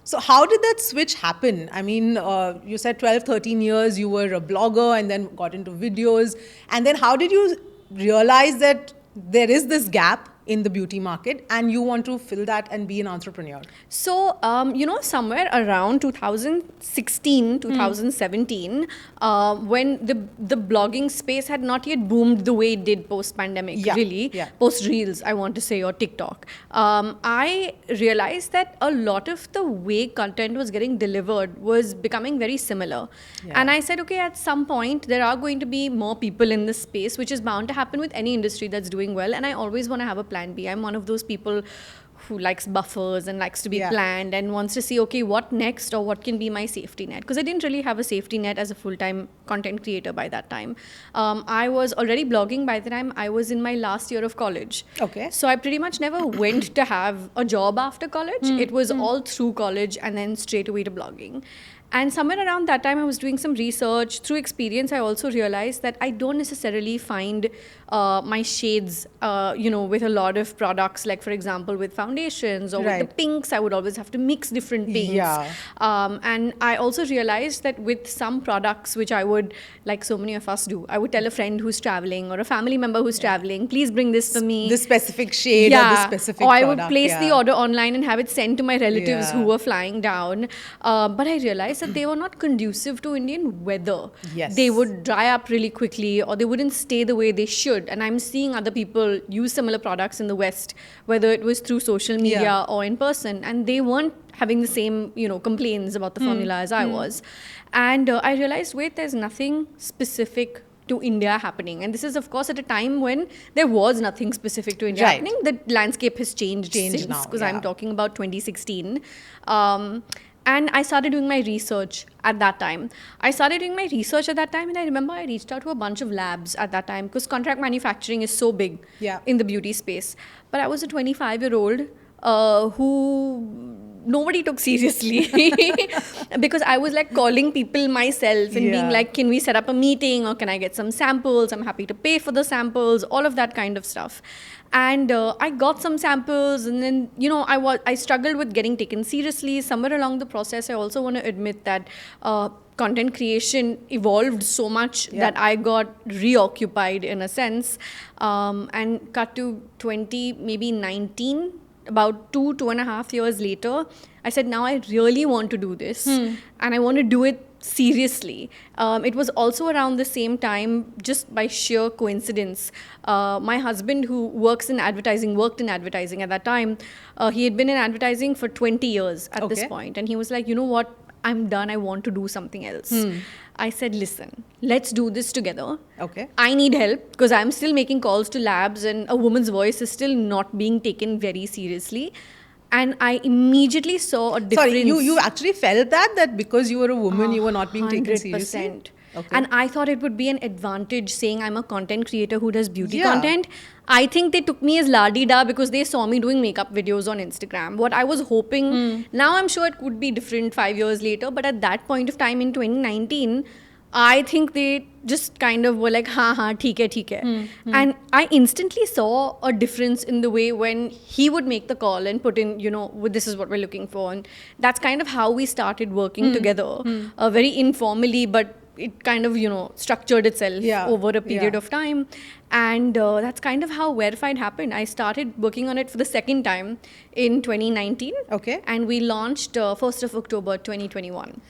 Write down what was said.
So how did that switch happen? I mean, you said 12, 13 years you were a blogger and then got into videos. And then how did you realize that there is this gap in the beauty market and you want to fill that and be an entrepreneur? So, somewhere around 2016, 2017, when the blogging space had not yet boomed the way it did post-pandemic, really, post-Reels, I want to say, or TikTok, I realized that a lot of the way content was getting delivered was becoming very similar. And I said, okay, at some point, there are going to be more people in this space, which is bound to happen with any industry that's doing well. And I always want to have a plan B. I'm one of those people who likes buffers and likes to be planned and wants to see, okay, what next or what can be my safety net? Because I didn't really have a safety net as a full-time content creator by that time. I was already blogging by the time I was in my last year of college. Okay. So I pretty much never went to have a job after college. It was all through college and then straight away to blogging. And somewhere around that time, I was doing some research. Through experience, I also realized that I don't necessarily find my shades, with a lot of products. Like, for example, with foundations or with the pinks, I would always have to mix different pinks. And I also realized that with some products, which I would, like so many of us do, I would tell a friend who's traveling or a family member who's traveling, please bring this for me. This specific shade or this specific product. Or I would place the order online and have it sent to my relatives who were flying down. But I realized that they were not conducive to Indian weather. They would dry up really quickly or they wouldn't stay the way they should. And I'm seeing other people use similar products in the West, whether it was through social media or in person, and they weren't having the same, complaints about the formula as I was. And I realized, wait, there's nothing specific to India happening. And this is, of course, at a time when there was nothing specific to India happening. The landscape has changed since, because I'm talking about 2016. And I started doing my research at that time. And I remember I reached out to a bunch of labs at that time because contract manufacturing is so big in the beauty space. But I was a 25-year-old who nobody took seriously because I was like calling people myself and being like, can we set up a meeting or can I get some samples? I'm happy to pay for the samples, all of that kind of stuff. And I got some samples and then, I struggled with getting taken seriously. Somewhere along the process, I also want to admit that content creation evolved so much that I got reoccupied in a sense. And cut to 2019, about 2.5 years later, I said, now I really want to do this and I want to do it seriously. It was also around the same time, just by sheer coincidence, my husband, who worked in advertising at that time, he had been in advertising for 20 years at this point. And he was like, you know what, I'm done. I want to do something else. I said, listen, let's do this together. I need help because I'm still making calls to labs and a woman's voice is still not being taken very seriously. And I immediately saw a difference. Sorry, you actually felt that because you were a woman, you were not being taken seriously? 100%. And I thought it would be an advantage saying I'm a content creator who does beauty content. I think they took me as la-di-da because they saw me doing makeup videos on Instagram. What I was hoping, now I'm sure it could be different 5 years later, but at that point of time in 2019, I think they just kind of were like, theek hai. And I instantly saw a difference in the way when he would make the call and put in, this is what we're looking for. And that's kind of how we started working together, very informally, but it kind of, structured itself over a period of time. And that's kind of how Wearified happened. I started working on it for the second time in 2019. And we launched 1st of October 2021.